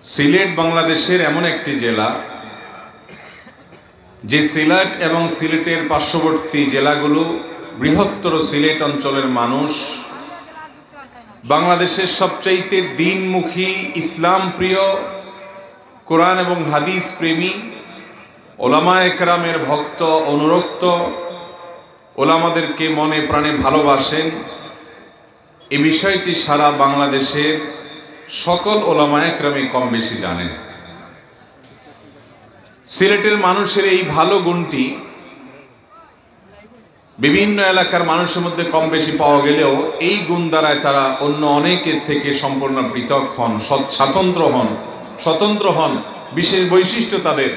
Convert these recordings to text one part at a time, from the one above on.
সিলেট বাংলাদেশের এমন একটি জেলা যে সিলেট এবং সিলেটের পার্শ্ববর্তী জেলাগুলো বৃহত্তর সিলেট অঞ্চলের মানুষ বাংলাদেশের সবচাইতে দ্বীনমুখী, ইসলাম প্রিয়, কোরআন এবং হাদিস প্রেমী, ওলামায়ে কেরামের ভক্ত, অনুরক্ত, ওলামাদেরকে মনে প্রাণে ভালোবাসেন। এই বিষয়টি সারা বাংলাদেশের সকল ওলামায়ে কেরামই কম বেশি জানেন। সিলেটের মানুষের এই ভালো গুণটি বিভিন্ন এলাকার মানুষের মধ্যে কম বেশি পাওয়া গেলেও এই গুণ দ্বারায় তারা অন্য অনেকের থেকে সম্পূর্ণ পৃথক হন, স্বতন্ত্র হন, বিশেষ বৈশিষ্ট্য তাদের।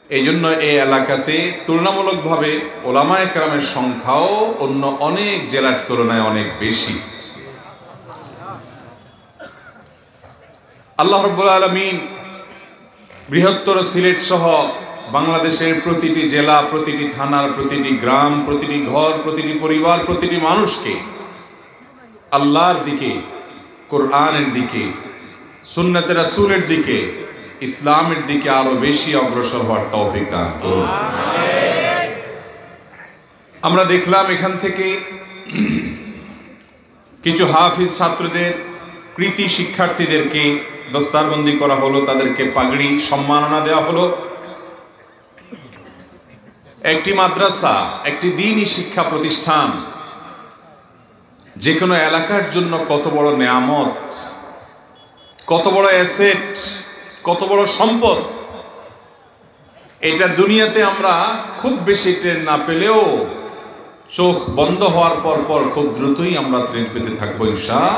এই জন্য এই এলাকাতে তুলনামূলকভাবে ওলামায়ে কেরামের সংখ্যাও অন্য অনেক জেলার তুলনায় অনেক বেশি। আল্লাহ রাব্বুল আলামিন বৃহত্তর সিলেট সহ বাংলাদেশের প্রতিটি জেলা, প্রতিটি থানার প্রতিটি গ্রাম, প্রতিটি ঘর, প্রতিটি পরিবার, প্রতিটি মানুষকে আল্লাহর দিকে, কোরআনের দিকে, সুন্নতে রাসূলের দিকে, ইসলামের দিকে আরো বেশি অগ্রসর হওয়ার তৌফিক দান করুন। আমরা দেখলাম এখান থেকে কিছু হাফিজ ছাত্রদের, কৃতি শিক্ষার্থীদেরকে দস্তারবন্দি করা হলো, তাদেরকে পাগড়ি সম্মাননা দেওয়া হলো। একটি মাদ্রাসা, একটি দ্বীনি শিক্ষা প্রতিষ্ঠান যে কোনো এলাকার জন্য কত বড় নেয়ামত, কত বড় অ্যাসেট, কত বড় সম্পদ। এটা দুনিয়াতে আমরা খুব বেশি টের না পেলেও চোখ বন্ধ হওয়ার পর খুব দ্রুতই আমরা টের পেতে থাকবো ইনশাআল্লাহ।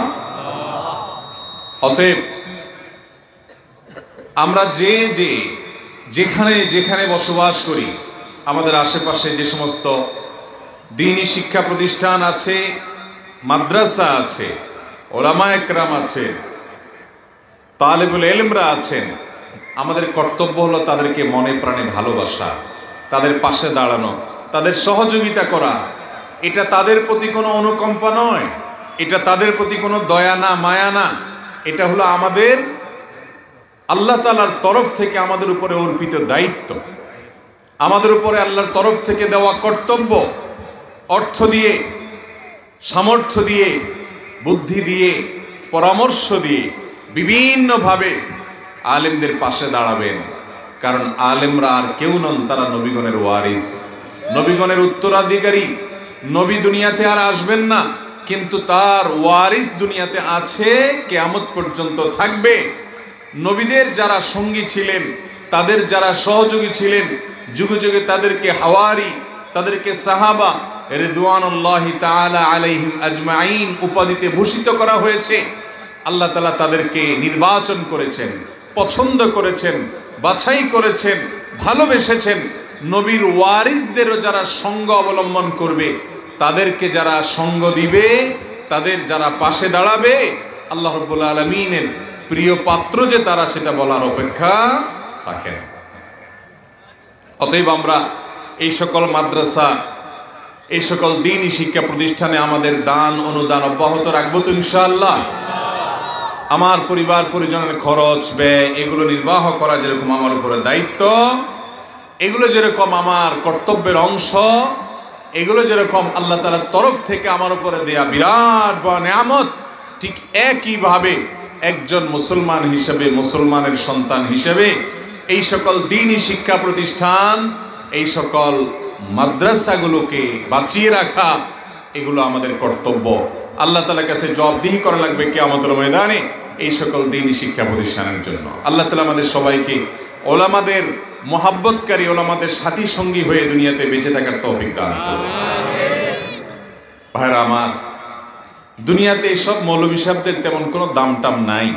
অতএব আমরা যেখানে বসবাস করি, আমাদের আশেপাশে যে সমস্ত দ্বীনি শিক্ষা প্রতিষ্ঠান আছে, মাদ্রাসা আছে, ওলামায়ে কেরাম আছে, তালেবুল ইলমরা আছেন, আমাদের কর্তব্য হলো তাদেরকে মনে প্রাণে ভালোবাসা, তাদের পাশে দাঁড়ানো, তাদের সহযোগিতা করা। এটা তাদের প্রতি কোনো অনুকম্পা নয়, এটা তাদের প্রতি কোনো দয়া না, মায়া না। এটা হলো আমাদের আল্লাহ তাআলার তরফ থেকে আমাদের উপরে অর্পিত দায়িত্ব, আমাদের উপরে আল্লাহর তরফ থেকে দেওয়া কর্তব্য। অর্থ দিয়ে, সামর্থ্য দিয়ে, বুদ্ধি দিয়ে, পরামর্শ দিয়ে বিভিন্নভাবে আলেমদের পাশে দাঁড়াবেন। কারণ আলেমরা আর কেউ নন, তারা নবীগণের ওয়ারিস, নবীগণের উত্তরাধিকারী। নবী দুনিয়াতে আর আসবেন না, কিন্তু তার ওয়ারিস দুনিয়াতে আছে, কিয়ামত পর্যন্ত থাকবে। নবীদের যারা সঙ্গী ছিলেন, তাদের যারা সহযোগী ছিলেন, যুগে যুগে তাদেরকে হাওয়ারি, তাদেরকে সাহাবা রিদওয়ানুল্লাহি তাআলা আলাইহিম আজমাইন উপাধিতে ভূষিত করা হয়েছে। আল্লাহ তাআলা তাদেরকে নির্বাচন করেছেন, পছন্দ করেছেন, বাছাই করেছেন, ভালোবেসেছেন। নবীর ওয়ারিসদেরও যারা সঙ্গ অবলম্বন করবে, তাদেরকে যারা সঙ্গ দিবে, তাদের যারা পাশে দাঁড়াবে, আল্লাহ রাব্বুল আলামিনের প্রিয় পাত্র যে তারা, সেটা বলার অপেক্ষা রাখেন। অতএব আমরা এই সকল মাদ্রাসা, এই সকল দ্বীনি শিক্ষা প্রতিষ্ঠানে আমাদের দান অনুদান অব্যাহত রাখবো তো ইনশাআল্লাহ। আমার পরিবার পরিজনের খরচ ব্যয় এগুলো নির্বাহ করা যেরকম আমার উপরে দায়িত্ব, এগুলো যেরকম আমার কর্তব্যের অংশ, এগুলো যেরকম আল্লাহ তাআলার তরফ থেকে আমার উপরে দেয়া বিরাট বড় নেয়ামত, ঠিক একইভাবে একজন মুসলমান হিসেবে, মুসলমানের সন্তান হিসেবে এই সকল দ্বীনি শিক্ষা প্রতিষ্ঠান, এই সকল মাদ্রাসাগুলোকে বাঁচিয়ে রাখা, এগুলো আমাদের কর্তব্য। আল্লাহ তাআলার কাছে জবাবদিহি করা লাগবে কিয়ামতের ময়দানে এই সকল দ্বীনি শিক্ষা প্রতিষ্ঠানের জন্য। আল্লাহ তাআলা আমাদের সবাইকে ওলামাদের মহাব্বতকারী, ওলামাদের সাথী সঙ্গী হয়ে দুনিয়াতে বেঁচে থাকার তৌফিক দান করুন। ভাইরা আমার, দুনিয়াতে এসব মৌলবী সাহেবদের তেমন কোনো দাম টাম নাই,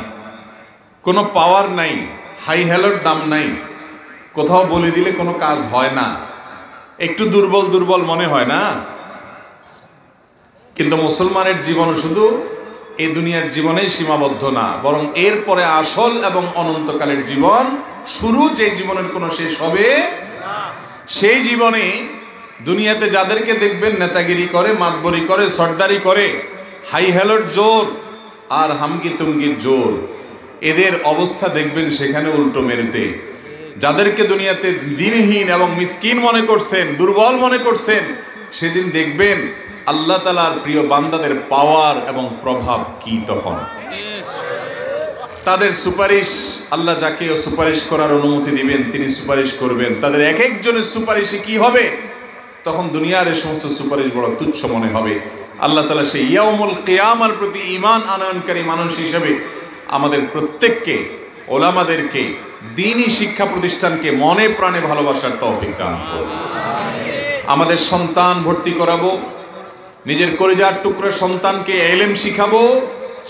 কোনো পাওয়ার নাই, হাই হ্যালোর দাম নাই। কোথাও বলে দিলে কোনো কাজ হয় না, একটু দুর্বল দুর্বল মনে হয় না। কিন্তু মুসলমানের জীবন শুধু এই দুনিয়ার জীবনেই সীমাবদ্ধ না, বরং এরপরে আসল এবং অনন্তকালের জীবন শুরু, যে জীবনের কোনো শেষ হবে সেই জীবনে দুনিয়াতে যাদেরকে দেখবেন নেতাগিরি করে, মাতবরি করে, সর্দারি করে, হাই হ্যালোর জোর আর হামকি তুমকির জোর, এদের অবস্থা দেখবেন সেখানে উল্টো মেরুতে। যাদেরকে দুনিয়াতে দিনহীন এবং মিসকিন মনে করছেন, দুর্বল মনে করছেন, সেদিন দেখবেন আল্লাহ তাআলার প্রিয় বান্দাদের পাওয়ার এবং প্রভাব কি তখন। তাদের সুপারিশ, আল্লাহ যাকে সুপারিশ করার অনুমতি দিবেন তিনি সুপারিশ করবেন। তাদের এক একজনের সুপারিশে কি হবে, তখন দুনিয়ার এই সমস্ত সুপারিশ বড় তুচ্ছ মনে হবে। আল্লাহ তাআলা সেই ইয়াউমুল কিয়ামার প্রতি ঈমান আনয়নকারী মানুষ হিসেবে আমাদের প্রত্যেককে, ওলামাদেরকে, দ্বীনি শিক্ষা প্রতিষ্ঠানকে মনে প্রাণে ভালোবাসার তৌফিক দান করুন। আমাদের সন্তান ভর্তি করাবো, নিজের কলিজার টুকরো সন্তানকে ইলম শিখাবো,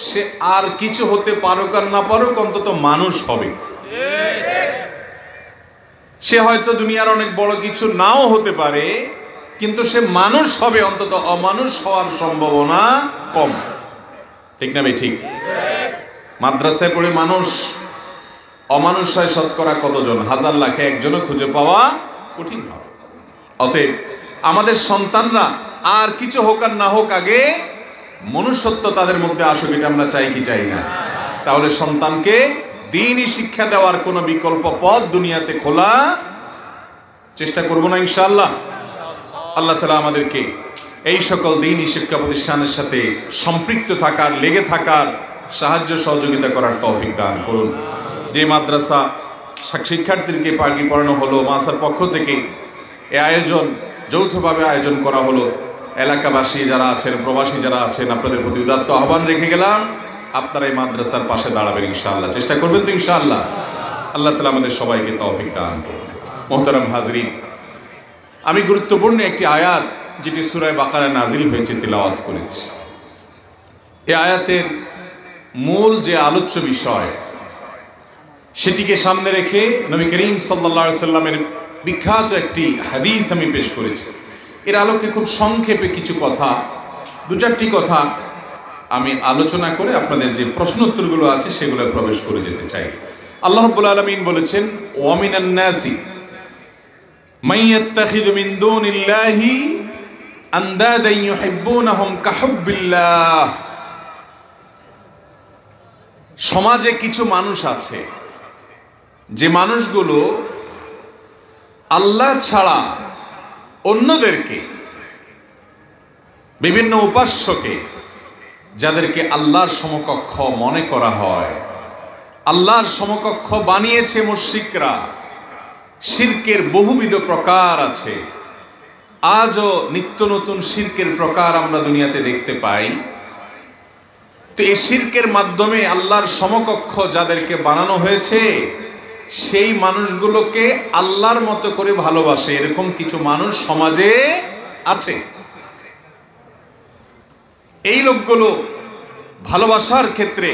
সে আর কিছু হতে পারুক আর না পারুক, অন্তত মানুষ হবে। সে হয়তো দুনিয়ার অনেক বড় কিছু নাও হতে পারে, কিন্তু সে মানুষ হবে, অন্তত অমানুষ হওয়ার সম্ভাবনা কম। ঠিক না ভাই? ঠিক। মাদ্রাসায় পড়ে মানুষ অমানুষ হয় শতকরা কতজন? হাজার লাখে একজনও খুঁজে পাওয়া কঠিন হবে। অতএব আমাদের সন্তানরা আর কিছু হোক আর না হোক, আগে মনুষ্যত্ব তাদের মধ্যে আসুক, এটা আমরা চাই কি চাই না? তাহলে সন্তানকে দ্বীনি শিক্ষা দেওয়ার কোনো বিকল্প পথ দুনিয়াতে খোলা চেষ্টা করব না ইনশাআল্লাহ। আল্লাহ তাআলা আমাদেরকে এই সকল দ্বীনি শিক্ষা প্রতিষ্ঠানের সাথে সম্পৃক্ত থাকার, লেগে থাকার, সাহায্য সহযোগিতা করার তৌফিক দান করুন। যে মাদ্রাসা শিক্ষার্থীদেরকে পাগড়ি পরানো হলো, মাদ্রাসার পক্ষ থেকে এই আয়োজন যৌথভাবে আয়োজন করা হলো, এলাকাবাসী যারা আছেন, প্রবাসী যারা আছেন, আপনাদের প্রতি উদাত্ত আহ্বান রেখে গেলাম, আপনারা এই মাদ্রাসার পাশে দাঁড়াবেন ইনশাআল্লাহ। চেষ্টা করবেন তো ইনশাআল্লাহ? আল্লাহ তাআলা আমাদের সবাইকে তৌফিক দান করুন। মুহতারাম হাজরিন, আমি গুরুত্বপূর্ণ একটি আয়াত যেটি সূরা বাকারায় নাজিল হয়েছে তিলাওয়াত করেছি। এই আয়াতের মূল যে আলোচ্য বিষয় সেটিকে সামনে রেখে নবী করিম সাল্লাল্লাহু আলাইহি সাল্লামের বিখ্যাত একটি হাদিস আমি পেশ করেছি। এর আলোকে খুব সংক্ষেপে কিছু কথা, দু চারটি কথা আমি আলোচনা করে আপনাদের যে প্রশ্ন উত্তরগুলো আছে সেগুলো প্রবেশ করে যেতে চাই। আল্লাহ রাব্বুল আলামিন বলেছেন, ওয়া মিনান নাসি মান ইয়াত্তাখিযু মিন দুনিল্লাহি আনদাদান ইউহিব্বুনাহুম কাহুব্বিল্লাহ। সমাজে কিছু মানুষ আছে যে মানুষগুলো আল্লাহ ছাড়া অন্যদেরকে, বিভিন্ন উপাস্যকে, যাদেরকে আল্লাহর সমকক্ষ মনে করা হয়, আল্লাহর সমকক্ষ বানিয়েছে মুশরিকরা। শিরকের বহুবিধ প্রকার আছে, আজও নিত্য নতুন শিরকের প্রকার আমরা দুনিয়াতে দেখতে পাই। তো এই শিরকের মাধ্যমে আল্লাহর সমকক্ষ যাদেরকে বানানো হয়েছে, সেই মানুষগুলোকে আল্লাহর মতো করে ভালোবাসে, এরকম কিছু মানুষ সমাজে আছে। এই লোকগুলো ভালোবাসার ক্ষেত্রে,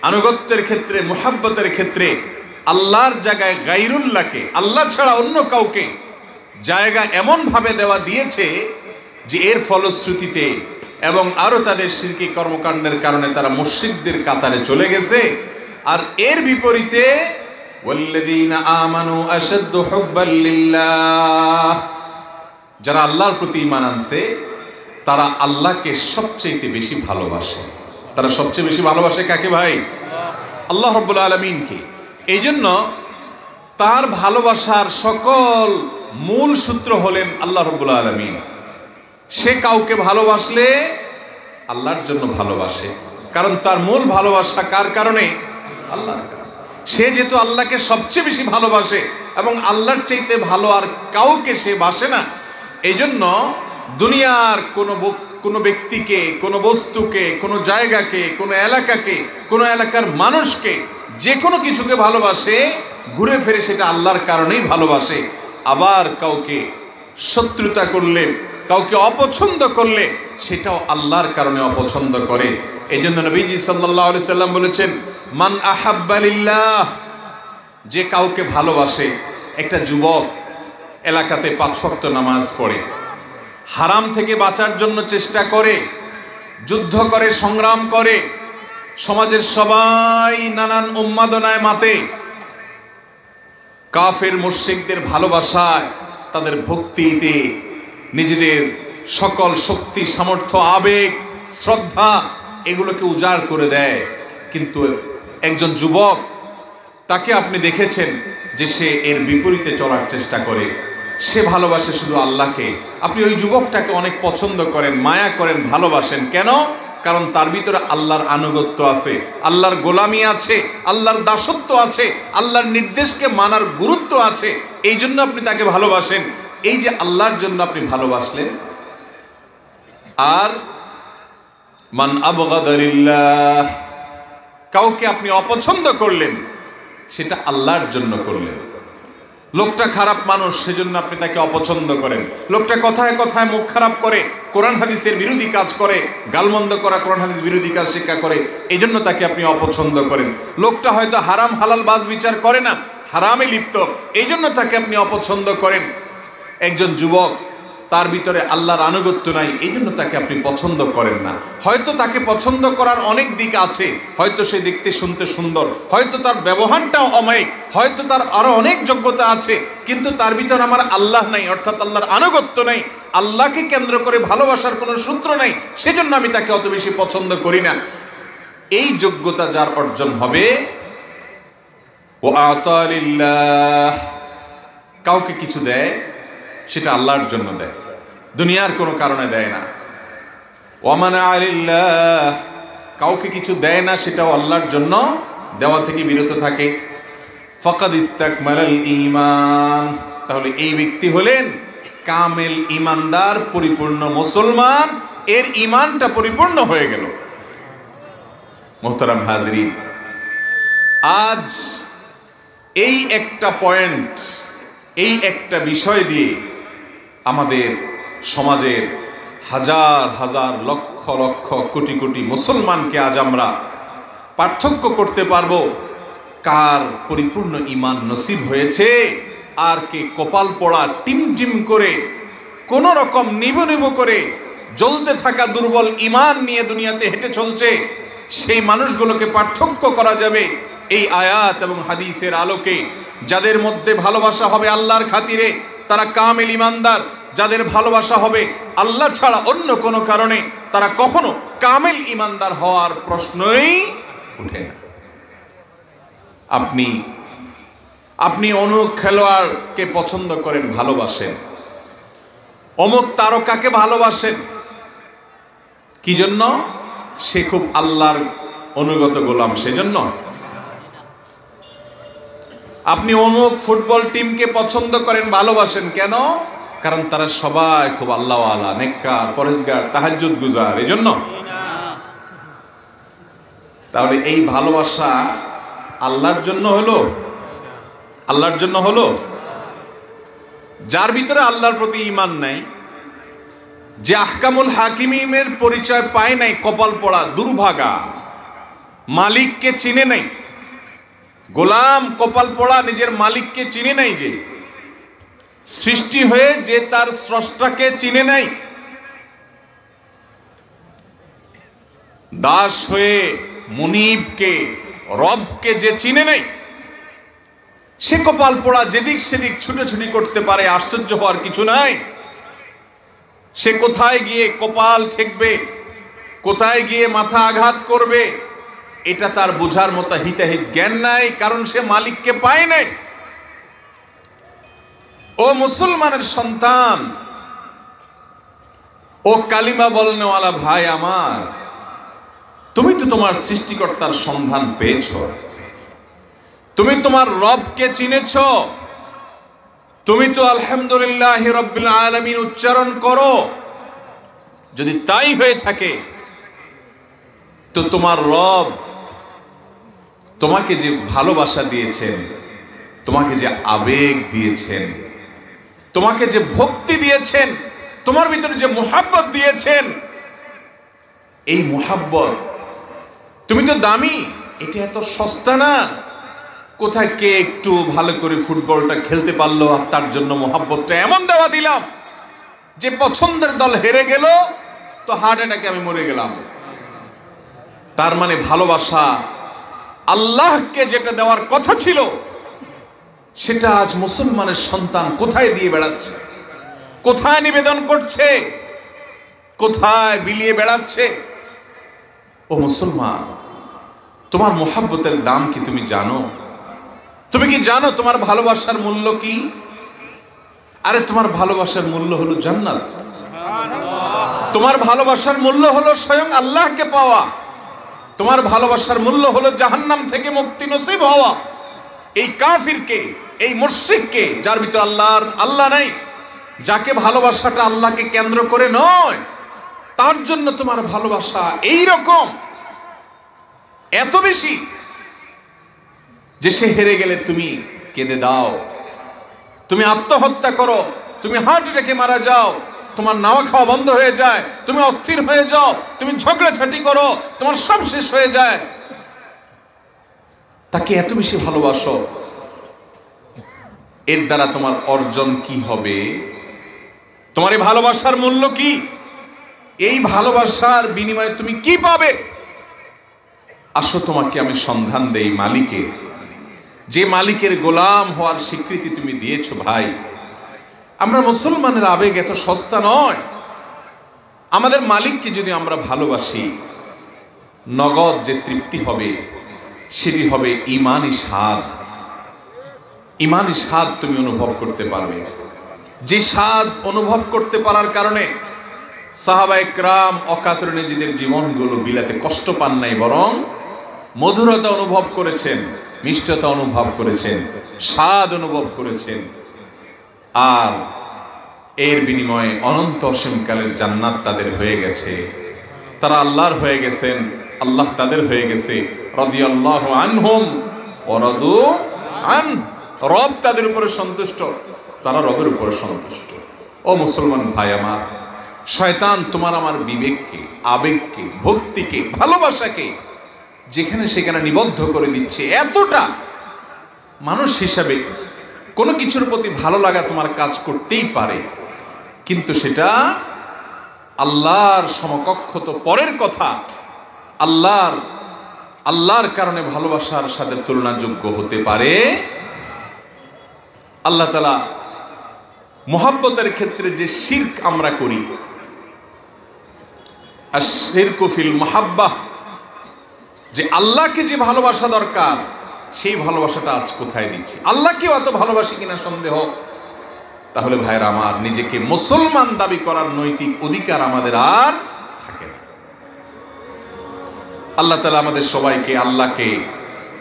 আনুগত্যের ক্ষেত্রে, মুহাব্বতের ক্ষেত্রে আল্লাহর জায়গায় গায়রুল্লাহকে, আল্লাহ ছাড়া অন্য কাউকে জায়গা এমন ভাবে দেওয়া দিয়েছে যে এর ফলশ্রুতিতে এবং আরো তাদের শিরকি কর্মকাণ্ডের কারণে তারা মুশরিকদের কাতারে চলে গেছে। আর এর বিপরীতে ওয়াল্লাযীনা আমানু আশাদ্দু হুব্বাল লিল্লাহ, যারা আল্লাহর প্রতি ঈমান আনছে তারা আল্লাহকে সবচেয়ে বেশি ভালোবাসে। তারা সবচেয়ে বেশি ভালোবাসে কাকে ভাই? আল্লাহ রাব্বুল আলামিনকে। এই জন্য তার ভালোবাসার সকল মূল সূত্র হলেন আল্লাহ রাব্বুল আলামিন। সে কাউকে ভালোবাসলে আল্লাহর জন্য ভালোবাসে, কারণ তার মূল ভালোবাসা কার কারণে? আল্লাহর কারণে। সে যেহেতু আল্লাহকে সবচেয়ে বেশি ভালোবাসে এবং আল্লাহর চাইতে ভালো আর কাউকে সে বাসে না, এই জন্য দুনিয়ার কোনো ব্যক্তিকে, কোনো বস্তুকে, কোনো জায়গাকে, কোনো এলাকাকে, কোনো এলাকার মানুষকে, যে কোনো কিছুকে ভালোবাসে, ঘুরে ফিরে সেটা আল্লাহর কারণেই ভালোবাসে। আবার কাউকে শত্রুতা করলে, কাউকে অপছন্দ করলে সেটাও আল্লাহর কারণে অপছন্দ করে। এই জন্য নবীজি সাল্লাল্লাহু আলাইহি সাল্লাম বলেছেন, মান আহাব্বা লিল্লাহ, যে কাউকে ভালোবাসে। একটা যুবক এলাকাতে 5 ওয়াক্ত নামাজ পড়ে, হারাম থেকে বাঁচার জন্য চেষ্টা করে, যুদ্ধ করে, সংগ্রাম করে, সমাজের সবাই নানান উন্মাদনায় মাতে, কাফের মুশরিকদের ভালোবাসায়, তাদের ভক্তিতে নিজেদের সকল শক্তি, সামর্থ্য, আবেগ, শ্রদ্ধা এগুলোকে উজাড় করে দেয়। কিন্তু একজন যুবক, তাকে আপনি দেখেছেন যে সে এর বিপরীতে চলার চেষ্টা করে, সে ভালোবাসে শুধু আল্লাহকে। আপনি ওই যুবকটাকে অনেক পছন্দ করেন, মায়া করেন, ভালোবাসেন। কেন? কারণ তার ভিতরে আল্লাহর আনুগত্য আছে, আল্লাহর গোলামি আছে, আল্লাহর দাসত্ব আছে, আল্লাহর নির্দেশকে মানার গুরুত্ব আছে। এই জন্য আপনি তাকে ভালোবাসেন। এই যে আল্লাহর জন্য আপনি ভালোবাসলেন। আর মান আবগাদা লিল্লাহ, কাউকে আপনি অপছন্দ করলেন, সেটা আল্লাহর জন্য করলেন। লোকটা খারাপ মানুষ, সেজন্য আপনি তাকে অপছন্দ করেন। লোকটা কথায় কথায় মুখ খারাপ করে, কোরআন হাদিসের বিরোধী কাজ করে, গালমন্দ করা কোরআন হাদিস বিরোধী কাজ শিক্ষা করে, এই জন্য তাকে আপনি অপছন্দ করেন। লোকটা হয়তো হারাম হালাল বাজ বিচার করে না, হারামে লিপ্ত, এই জন্য তাকে আপনি অপছন্দ করেন। একজন যুবক, তার ভিতরে আল্লাহর আনুগত্য নাই, এই জন্য তাকে আপনি পছন্দ করেন না। হয়তো তাকে পছন্দ করার অনেক দিক আছে, হয়তো সে দেখতে শুনতে সুন্দর, হয়তো তার ব্যবহারটাও অমায়িক, হয়তো তার আরো অনেক যোগ্যতা আছে, কিন্তু তার ভিতরে আমার আল্লাহ নাই, অর্থাৎ আল্লাহর আনুগত্য নাই, আল্লাহকে কেন্দ্র করে ভালোবাসার কোনো সূত্র নাই, সেজন্য আমি তাকে অত বেশি পছন্দ করি না। এই যোগ্যতা যার অর্জন হবে, ও আতা লিল্লাহ, কাউকে কিছু দেয় সেটা আল্লাহর জন্য দেয়, দুনিয়ার কোনো কারণে দেয় না। ওয়ামানা আলিল্লাহ, কাউকে কিছু দেয় না, সেটাও আল্লাহর জন্য দেওয়া থেকে বিরত থাকে। ফাকাদ ইস্তাকমালাল ঈমান, তাহলে এই ব্যক্তি হলেন কামেল ঈমানদার, পরিপূর্ণ মুসলমান, এর ঈমানটা পরিপূর্ণ হয়ে গেল। মুহতারাম হাজিরিন, আজ এই একটা পয়েন্ট, এই একটা বিষয় দিয়ে আমাদের সমাজের হাজার হাজার লক্ষ লক্ষ কোটি কোটি মুসলমানকে আজ আমরা পার্থক্য করতে পারবো কার পরিপূর্ণ ঈমান নসিব হয়েছে, আর কে কপাল পোড়া টিম টিম করে কোন রকম নিব নিব করে জ্বলতে থাকা দুর্বল ঈমান নিয়ে দুনিয়াতে হেঁটে চলছে। সেই মানুষগুলোকে পার্থক্য করা যাবে এই আয়াত এবং হাদিসের আলোকে। যাদের মধ্যে ভালোবাসা হবে আল্লাহর খাতিরে, তারা কামেল ঈমানদার। যাদের ভালোবাসা হবে আল্লাহ ছাড়া অন্য কোনো কারণে, তারা কখনো কামেল ঈমানদার হওয়ার প্রশ্নই ওঠে না। আপনি অমুক খেলোয়াড়কে পছন্দ করেন, ভালোবাসেন, অমুক তারকাকে ভালোবাসেন, কি জন্য? সে খুব আল্লাহর অনুগত গোলাম, সেজন্য। আপনি অমুক ফুটবল টিমকে পছন্দ করেন, ভালোবাসেন, কেন? কারণ তারা সবাই খুব আল্লাহওয়ালা, নেককার, পরেজগার, তাহাজ্জুদ গুজার, এই জন্য। তাহলে এই ভালোবাসা আল্লাহর জন্য হলো? আল্লাহর জন্য হলো? যার ভিতরে আল্লাহর প্রতি ঈমান নাই, যে আহকামুল হাকিমের পরিচয় পায় নাই, কপাল পড়া, দুর্ভাগা, মালিককে চিনে নাই, গোলাম কপাল পড়া, নিজের মালিককে চিনে নাই, যে সৃষ্টি হয়ে যে তার স্রষ্টাকে চিনে নাই, দাস হয়ে মুনিবকে, রবকে যে চিনে নাই, সে কপাল পোড়া, যেদিক সেদিক ছুটোছুটি করতে পারে, আশ্চর্য হওয়ার কিছু নাই। সে কোথায় গিয়ে কপাল ঠেকবে, কোথায় গিয়ে মাথা আঘাত করবে, এটা তার বোঝার মতো হিতাহিত জ্ঞান নাই, কারণ সে মালিককে পায় নাই। ও মুসলমানের সন্তান, ও কালিমা বলনেওয়ালা ভাই আমার, তুমি তো তোমার সৃষ্টিকর্তার সন্ধান পেয়েছ, তুমি তোমার রবকে চিনেছ, তুমি তো আলহামদুলিল্লাহ রাব্বিল আলামিন উচ্চারণ করো। যদি তাই হয়ে থাকে, তো তোমার রব তোমাকে যে ভালোবাসা দিয়েছেন, তোমাকে যে আবেগ দিয়েছেন, তোমাকে যে ভক্তি দিয়েছেন, তোমার ভিতরে যে মুহাব্বত দিয়েছেন, এই মুহাব্বত, তুমি তো দামি, এটা এত সস্তা না। কোথায় কে একটু ভালো করে ফুটবলটা খেলতে পারলো, আর তার জন্য মুহাব্বতটা এমন দেওয়া দিলাম যে পছন্দের দল হেরে গেল তো হার্ট অ্যাটাকে আমি মরে গেলাম। তার মানে ভালোবাসা আল্লাহকে যেটা দেওয়ার কথা ছিল, সেটা আজ মুসলমানের সন্তান কোথায় দিয়ে বেড়াচ্ছে, কোথায় নিবেদন করছে, কোথায় বিলিয়ে বেড়াচ্ছে। ও মুসলমান, তোমার মোহাব্বতের দাম কি তুমি জানো? তুমি কি জানো তোমার ভালোবাসার মূল্য কি? আরে তোমার ভালোবাসার মূল্য হলো জান্নাত। তোমার ভালোবাসার মূল্য হলো স্বয়ং আল্লাহকে পাওয়া। তোমার ভালোবাসার মূল্য হলো জাহান্নাম থেকে মুক্তি নসিব হওয়া। এই কাফিরকে, এই মুশরিককে, যার ভিতর আল্লাহ নাই, যাকে ভালোবাসাটা আল্লাহকে কেন্দ্র করে নয়, তার জন্য তোমার ভালোবাসা এই রকম এত বেশি যে সে হেরে গেলে তুমি কেঁদে দাও, তুমি আত্মহত্যা করো, তুমি হার্ট অ্যাটাকে মারা যাও, তোমার নাওয়া খাওয়া বন্ধ হয়ে যায়, তুমি অস্থির হয়ে যাও, তুমি ঝগড়াঝাটি করো, তোমার সব শেষ হয়ে যায়। তাকে এত বেশি ভালোবাসো, এর দ্বারা তোমার অর্জন কি হবে? তোমার এই ভালোবাসার মূল্য কি? এই ভালোবাসার বিনিময়ে তুমি কি পাবে? আসো তোমাকে আমি সন্ধান দেই মালিকের, যে মালিকের গোলাম হওয়ার স্বীকৃতি তুমি দিয়েছো। ভাই, আমরা মুসলমানের আবেগ এত সস্তা নয়। আমাদের মালিককে যদি আমরা ভালোবাসি, নগদ যে তৃপ্তি হবে সেটি হবে ঈমানি স্বাদ। ঈমানি স্বাদ তুমি অনুভব করতে পারবে, যে স্বাদ অনুভব করতে পারার কারণে সাহাবায়ে কেরাম অকাতরে নিজেদের জীবনগুলো বিলাতে কষ্ট পান নাই, বরং মধুরতা অনুভব করেছেন, মিষ্টতা অনুভব করেছেন, স্বাদ অনুভব করেছেন। আর এর বিনিময়ে অনন্ত অসীমকালের জান্নাত তাদের হয়ে গেছে। তারা আল্লাহর হয়ে গেছেন, আল্লাহ তাদের হয়ে গেছে। রাদিয়াল্লাহু আনহুম ওয়া রাদু আন। রব তাদের উপরে সন্তুষ্ট, তারা রবের উপরে সন্তুষ্ট। ও মুসলমান ভাই আমার, শয়তান তোমার আমার বিবেককে, আবেগকে, ভক্তিকে, ভালোবাসাকে যেখানে সেখানে নিবদ্ধ করে দিচ্ছে। এতটা মানুষ হিসাবে কোনো কিছুর প্রতি ভালো লাগা তোমার কাজ করতেই পারে, কিন্তু সেটা আল্লাহর সমকক্ষ তো পরের কথা। আল্লাহর কারণে ভালোবাসার সাথে তুলনাযোগ্য হতে পারে? আল্লাহ তাআলা মুহাব্বতের ক্ষেত্রে যে শিরক আমরা করি, আশ-শিরকু ফিল মুহাব্বাহ, যে আল্লাহকে যে ভালোবাসা দরকার সেই ভালোবাসাটা আজ কোথায় দিচ্ছি? আল্লাহকেও এত ভালোবাসি কিনা সন্দেহ। তাহলে ভাইরা আমার, নিজেকে মুসলমান দাবি করার নৈতিক অধিকার আমাদের আর থাকে না। আল্লাহ তাআলা আমাদের সবাইকে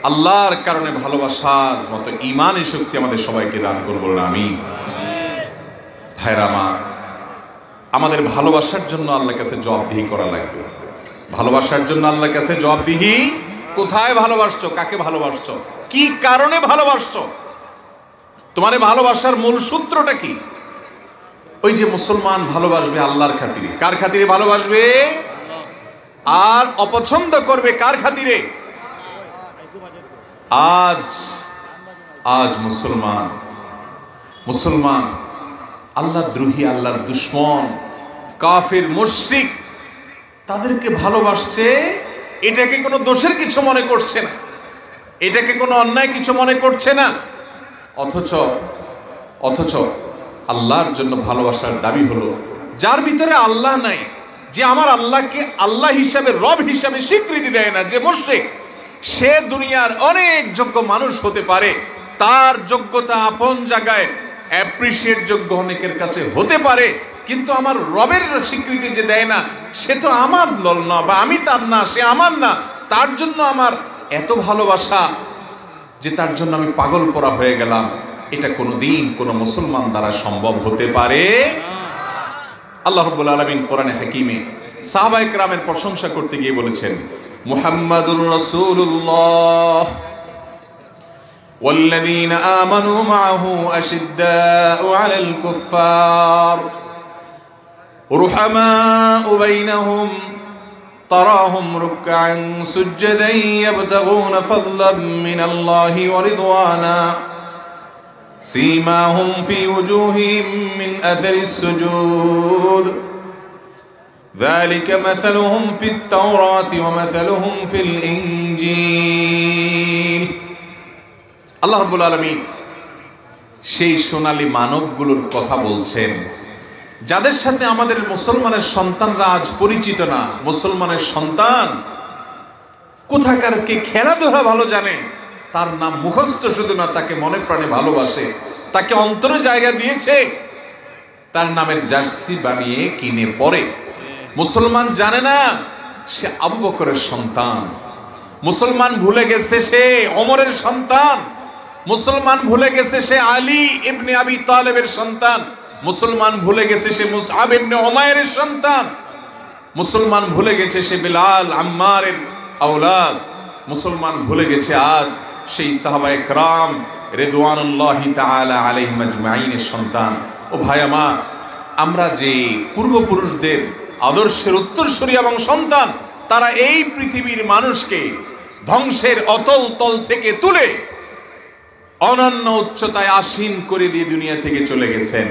আল্লাহর কারণে ভালোবাসার মতো ঈমানি শক্তি আমাদের সবাইকে দান করুন, বলুন আমিন। ভাইরা আমার, আমাদের ভালোবাসার জন্য আল্লাহর কাছে জবাবদিহি করা লাগবে। ভালোবাসার জন্য আল্লাহর কাছে জবাবদিহি। কোথায় ভালোবাসছো, কাকে ভালোবাসছো, কি কারণে ভালোবাসছো, তোমার ভালোবাসার মূল সূত্রটা কি? ওই যে মুসলমান ভালোবাসবে আল্লাহর খাতিরে। কার খাতিরে ভালোবাসবে? আর অপছন্দ করবে কার খাতিরে? আজ মুসলমান আল্লাহর দ্রোহী, আল্লাহর দুশমন, কাফির, মুশরিক, তাদেরকে ভালোবাসছে। এটাকে কোনো দোষের কিছু মনে করছে না, এটাকে কোনো অন্যায় কিছু মনে করছে না। অথচ আল্লাহর জন্য ভালোবাসার দাবি হলো যার ভিতরে আল্লাহ নাই, যে আমার আল্লাহকে আল্লাহ হিসাবে, রব হিসাবে স্বীকৃতি দেয় না, যে মুশরিক, সে দুনিয়ার অনেক যোগ্য মানুষ হতে পারে, তার যোগ্যতা আপন জায়গায় অ্যাপ্রিসিয়েট যোগ্য অনেকের কাছে হতে পারে, কিন্তু আমার রবের স্বীকৃতি যে দেয় না, সে তো আমার দল না, বা আমি তার না, সে আমার না, তার জন্য আমার এত ভালোবাসা যে তার জন্য আমি পাগল পরা হয়ে গেলাম, এটা কোনোদিন কোনো মুসলমান দ্বারা সম্ভব হতে পারে? আল্লাহ রাব্বুল আলামিন কোরআনে হাকিমে সাহাবায়ে কেরামের প্রশংসা করতে গিয়ে বলেছেন, মুহাম্মাদুর রাসূলুল্লাহ والذين آمنوا معه أشداء على الكفار رحماء بينهم تراهم ركعا سجدا يبتغون فضلا من الله ورضوانا سيماهم في وجوههم من أثر السجود ذلك مثلهم في التوراة ومثلهم في الإنجيل আল্লাহ রাব্বুল আলামিন সেই সোনালী মানবগুলোর কথা বলছেন, যাদের সাথে আমাদের মুসলমানের সন্তানরা আজ পরিচিত না। মুসলমানের সন্তান কোথাকার কে খেলাধুলা ভালো জানে, তার নাম মুখস্থ শুধু না, তাকে মনে প্রাণে ভালোবাসে, তাকে অন্তরে জায়গা দিয়েছে, তার নামের জার্সি বানিয়ে কিনে পরে। মুসলমান জানে না সে আবু বকরের সন্তান, মুসলমান ভুলে গেছে সে ওমরের সন্তান, মুসলমান ভুলে গেছে সে আলী ইবনে আবি তালেবের সন্তান, মুসলমান ভুলে গেছে সে মুসআব ইবনে উমাইরের সন্তান, মুসলমান ভুলে গেছে সে বিলাল আম্মারের আওলাদ, মুসলমান ভুলে গেছে আজ সেই সাহাবায়ে কেরাম রিদওয়ানুল্লাহি তাআলা আলাইহিম আজমাইনের সন্তান। ও ভাই আমার, আমরা যে পূর্বপুরুষদের আদর্শের উত্তরসূরি এবং সন্তান, তারা এই পৃথিবীর মানুষকে ধ্বংসের অতল তল থেকে তুলে অনন্য উচ্চতায় আসীন করে দিয়ে দুনিয়া থেকে চলে গেছেন।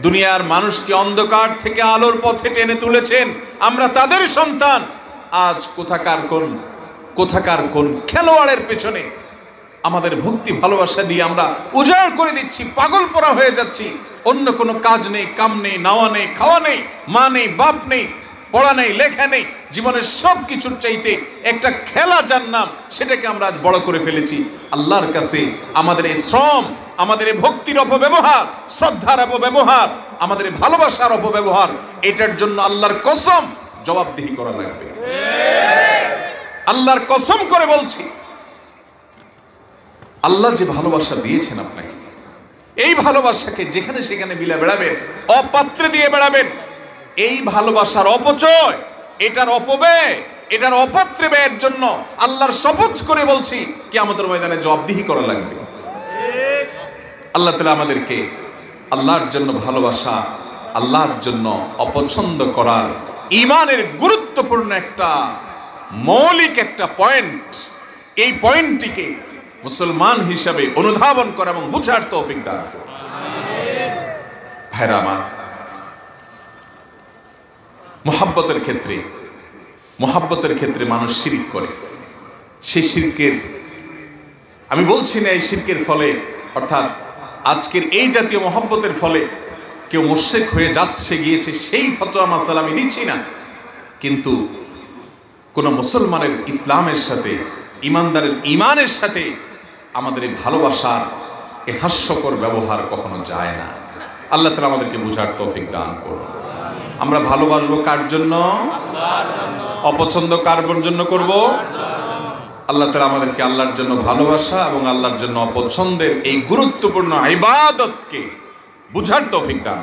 দুনিয়ার মানুষকে অন্ধকার থেকে আলোর পথে টেনে তুলেছেন। আমরা তাদের সন্তান। আজ কোথাকার কোন খেলোয়াড়ের পেছনে আমাদের ভক্তি ভালোবাসা দিয়ে আমরা উজাড় করে দিচ্ছি, পাগল পরা হয়ে যাচ্ছি। অন্য কোনো কাজ নেই, কাম নেই, নাওয়া নেই, খাওয়া নেই, মা নেই, বাপ নেই, পড়া নেই, লেখা নেই, জীবনের সব কিছুর চাইতে একটা খেলা যার নাম, সেটাকে আমরা আজ বড় করে ফেলেছি। আল্লাহর কাছে আমাদের এই শ্রম, আমাদের এই ভক্তির অপব্যবহার, শ্রদ্ধার অপব্যবহার, আমাদের এই ভালোবাসার অপব্যবহার, এটার জন্য আল্লাহর কসম জবাবদিহি করা লাগবে। আল্লাহর কসম করে বলছি, আল্লাহ যে ভালোবাসা দিয়েছেন আপনাকে, এই ভালোবাসাকে যেখানে সেখানে বিলে বেড়াবেন, অপাত্রে দিয়ে বেড়াবেন, এই ভালোবাসার অপচয়, এটার অপব্যয়, এটার অপাত্রে ব্যয়ের জন্য আল্লাহর শপথ করে বলছি কিয়ামতের ময়দানে জবাবদিহি করা লাগবে। আল্লাহ তাআলা আমাদেরকে আল্লাহর জন্য ভালোবাসা, আল্লাহর জন্য অপছন্দ করার ঈমানের গুরুত্বপূর্ণ একটা মৌলিক একটা পয়েন্ট, এই পয়েন্টটিকে মুসলমান হিসাবে অনুধাবন করা এবং বুঝার তৌফিক দান করুন। ভাইরা আমার, মোহাব্বতের ক্ষেত্রে মানুষ শিরক করে। সেই শিরকের, আমি বলছি না এই শিরকের ফলে, অর্থাৎ আজকের এই জাতীয় মোহাব্বতের ফলে কেউ মুশরিক হয়ে যাচ্ছে গিয়েছে, সেই ফতোয়া মাসালা আমি দিচ্ছি না। কিন্তু কোন মুসলমানের ইসলামের সাথে, ইমানদারের ইমানের সাথে আমাদের এই ভালোবাসার এই হাস্যকর ব্যবহার কখনো যায় না। আল্লাহ তাআলা আমাদেরকে বুঝার তৌফিক দান করুন। আমরা ভালোবাসবো কার জন্য? অপছন্দ কার জন্য করব? আল্লাহ তাআলা আমাদেরকে আল্লাহর জন্য ভালোবাসা এবং আল্লাহর জন্য অপছন্দের এই গুরুত্বপূর্ণ ইবাদতকে বুঝার তৌফিক দান,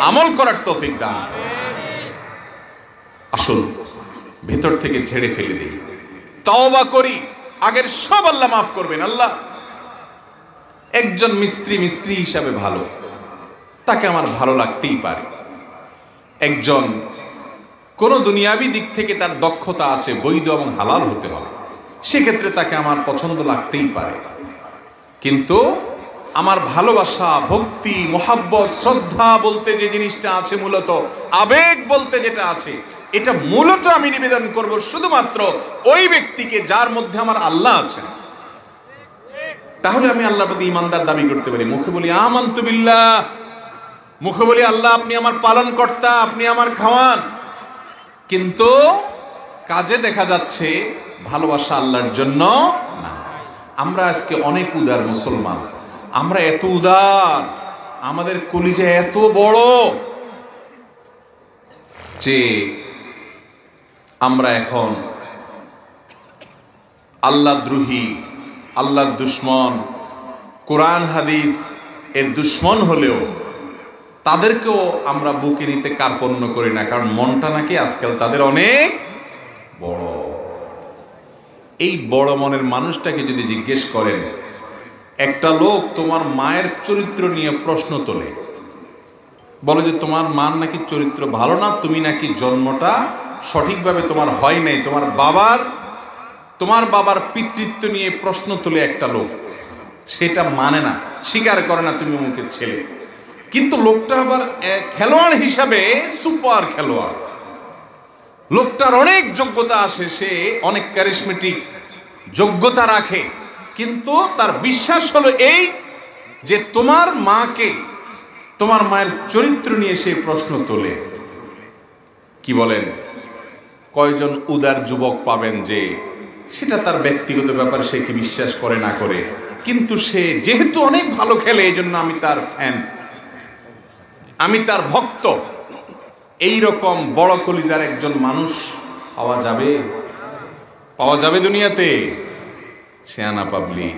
আমল করার তৌফিক দান। আসুন ভেতর থেকে ঝেড়ে ফেলে দিই, তওবা করি, আগের সব আল্লাহ মাফ করবেন। আল্লাহ, একজন মিস্ত্রি হিসাবে ভালো, তাকে আমার ভালো লাগতেই পারে। একজন কোন দুনিয়াবি দিক থেকে তার দক্ষতা আছে, বৈধ এবং হালাল হতে হবে, সেক্ষেত্রে তাকে আমার পছন্দ লাগতেই পারে। কিন্তু আমার ভালোবাসা, ভক্তি, মোহাব্বত, শ্রদ্ধা বলতে যে জিনিসটা আছে, মূলত আবেগ বলতে যেটা আছে, এটা মূলত আমি নিবেদন করব শুধুমাত্র ওই ব্যক্তিকে যার মধ্যে আমার আল্লাহ আছেন। তাহলে আমি আল্লাহর প্রতি ইমানদার দাবি করতে পারি। মুখে বলি আমানতু বিল্লাহ, মুখে বলি আল্লাহ আপনি আমার পালনকর্তা, আপনি আমার খাওয়ান, কিন্তু কাজে দেখা যাচ্ছে ভালোবাসা আল্লাহর জন্য না। আমরা আজকে অনেক উদার মুসলমান, আমরা এত উদার, আমাদের কলিজা এত বড় যে আমরা এখন আল্লাহদ্রোহী, আল্লাহর দুশ্মন, কোরআন হাদিস এর দুশ্মন হলেও তাদেরকেও আমরা বুকে নিতে কার্পণ্য করি না, কারণ মনটা নাকি আজকাল তাদের অনেক বড়। এই বড় মনের মানুষটাকে যদি জিজ্ঞেস করেন, একটা লোক তোমার মায়ের চরিত্র নিয়ে প্রশ্ন তোলে, বলে যে তোমার মার নাকি চরিত্র ভালো না, তুমি নাকি জন্মটা সঠিকভাবে তোমার হয় নাই, তোমার বাবার পিতৃত্ব নিয়ে প্রশ্ন তোলে একটা লোক, সেটা মানে না, স্বীকার করে না তুমি অমুকের ছেলে। কিন্তু লোকটা আবার খেলোয়াড় হিসাবে সুপার খেলোয়াড়, লোকটার অনেক যোগ্যতা আসে, সে অনেক ক্যারিসমেটিক যোগ্যতা রাখে, কিন্তু তার বিশ্বাস হলো এই যে তোমার মাকে, তোমার মায়ের চরিত্র নিয়ে সে প্রশ্ন তোলে। কি বলেন? কয়জন উদার যুবক পাবেন যে সেটা তার ব্যক্তিগত ব্যাপার, সে কি বিশ্বাস করে না করে, কিন্তু সে যেহেতু অনেক ভালো খেলে এই জন্য আমি তার ফ্যান, আমি তার ভক্ত। এই রকম বড় কলিজার একজন মানুষ পাওয়া যাবে? পাওয়া যাবে দুনিয়াতে? শেয়ানা পাবলি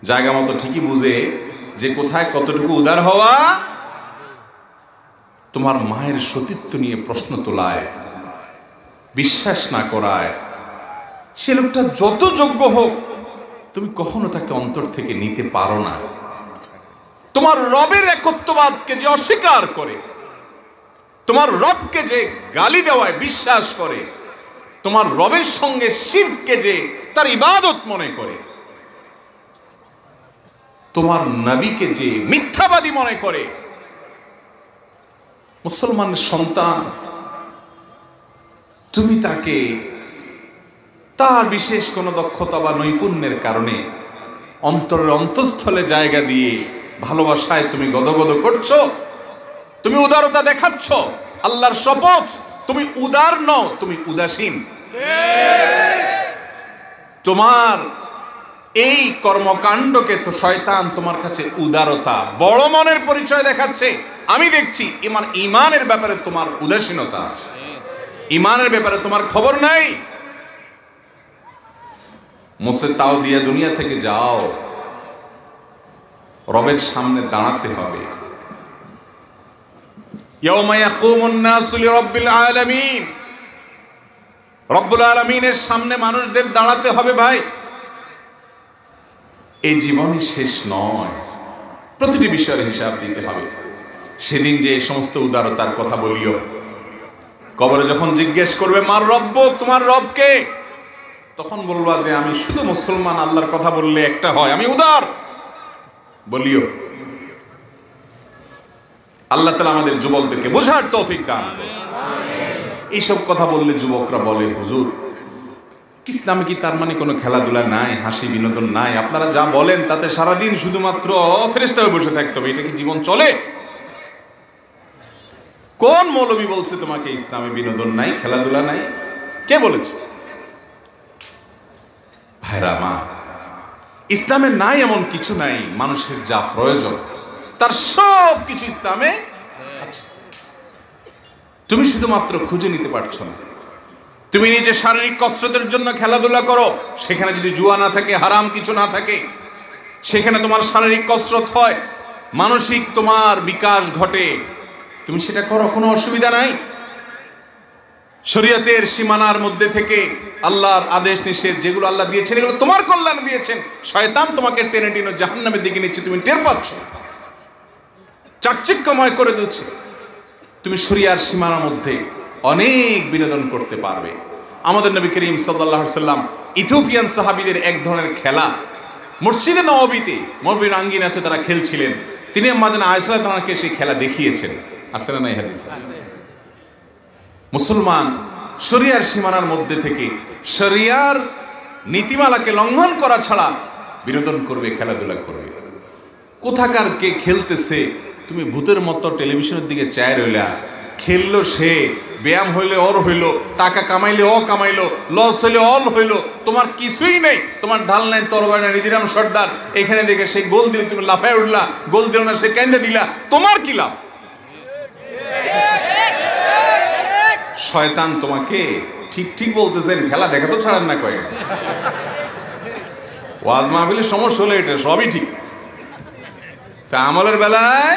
জায়গা মতো ঠিকই বুঝে যে কোথায় কতটুকু উদার হওয়া। তোমার মায়ের সতীত্ব নিয়ে প্রশ্ন তোলায়, বিশ্বাস না করায়, সে লোকটা যত যোগ্য হোক তুমি কখনো তাকে অন্তর থেকে নিতে পারো না। তোমার রবের একত্ববাদকে যে অস্বীকার করে, তোমার রবকে যে গালি দেওয়ায় বিশ্বাস করে, তোমার রবের সঙ্গে শিরককে যে তার ইবাদত মনে করে, তোমার নবীকে যে মিথ্যাবাদী মনে করে, মুসলমানের সন্তান তুমি তাকে তার বিশেষ কোনো দক্ষতা বা নৈপুণ্যের কারণে অন্তরের অন্তঃস্থলে জায়গা দিয়ে ভালোবাসায় তুমি গদগদ করছো, তুমি উদারতা দেখাচ্ছ। আল্লাহর শপথ, তুমি উদার নও, তুমি উদাসীন। তোমার এই কর্মকাণ্ডকে তো শয়তান তোমার কাছে উদারতা, বড় মনের পরিচয় দেখাচ্ছে। আমি দেখছি ইমানের ব্যাপারে তোমার উদাসীনতা আছে, ইমানের ব্যাপারে তোমার খবর নাই। মুসে তাও দিয়ে দুনিয়া থেকে যাও, রবের সামনে দাঁড়াতে হবে। ইয়াউমা ইয়াকুমুন নাসু লিরাব্বিল আলামিন, রব্বুল আলামিনের সামনে মানুষদের দাঁড়াতে হবে। ভাই, এই জীবনই শেষ নয়, প্রতিটি বিষয়ের হিসাব দিতে হবে। সেদিন যে এই সমস্ত উদারতার কথা বলিও, কবরে যখন জিজ্ঞেস করবে মার রব্ব, তোমার রবকে, তখন বলবা যে আমি শুধু মুসলমান, আল্লাহর কথা বললে একটা হয়, আমি উদার বলিও। আল্লাহ তাআলা আমাদের যুবকদেরকে বোঝার তৌফিক দান করুন। এইসব কথা বললে যুবকরা বলে, হুজুর ইসলামে কি তার মানে কোনো খেলাধুলা নাই, হাসি বিনোদন নাই? আপনারা যা বলেন তাতে সারাদিন শুধুমাত্র ফেরেশতা হয়ে বসে থাকতে হবে, এটা কি জীবন চলে? কোন মৌলবী বলছে তোমাকে ইসলামে বিনোদন নাই, খেলাধুলা নাই? কে বলেছে? ভাইরা মা, ইসলামে নাই এমন কিছু নাই, মানুষের যা প্রয়োজন তার সব কিছু ইসলামে আছে। তুমি শুধুমাত্র খুঁজে নিতে পারছো না। তুমি নিজে শারীরিক কসরতের জন্য খেলাধুলা করো, সেখানে যদি জুয়া না থাকে, হারাম কিছু না থাকে, সেখানে তোমার শারীরিক কসরত হয়, মানসিক তোমার বিকাশ ঘটে, তুমি সেটা করো, কোনো অসুবিধা নাই। শরীয়তের সীমানার মধ্যে থেকে আল্লাহর আদেশ নিষেধ যেগুলো আল্লাহ দিয়েছেন, এগুলো তোমার কল্যাণে দিয়েছেন। শয়তান তোমাকে টেনে টেনে জাহান্নামের দিকে নিচ্ছে, তুমি টের পাচ্ছ না, চাকচিক্যময় করে দিচ্ছে। তুমি শরিয়ার সীমানার মধ্যে অনেক বিনোদন করতে পারবে। আমাদের নবী করিম সাল্লাল্লাহু আলাইহি সাল্লাম ইথিওপিয়ান সাহাবীদের এক ধরনের খেলা মসজিদে নববীতে, মসজিদের আঙ্গিনাতে তারা খেলছিলেন, তিনি আমাদের আয়েশা রাদিয়াল্লাহু আনহাকে সেই খেলা দেখিয়েছেন। আছে না নাই হাদিসে? মুসলমান শরিয়ার সীমানার মধ্যে থেকে শরিয়ার নীতিমালাকে লঙ্ঘন করা ছাড়া বিনোদন করবে, খেলাধুলা করবে। কোথাকার কে খেলতেছে, তুমি ভূতের মতো টেলিভিশনের দিকে চায় রইলা। খেললো সে, ব্যায়াম হইলে ওর হইলো, টাকা কামাইলে ও কামাইলো, লস হইলে অল হইলো, তোমার কিছুই নেই, তোমার ঢাল নাই, তরবারি নাই, নিধিরাম সর্দার। এখানে দেখে সেই গোল দিলে তুমি লাফায় উঠলা, গোল দিল না সে কেঁদে দিলা, তোমার কি লাভ? শয়তান তোমাকে ঠিক ঠিক বলতেছেন, খেলা দেখা তো ছাড়েন না কয়েক। ওয়াজ মাহফিলের সমস্যা হলে এটা সবই ঠিক, তা আমলের বেলায়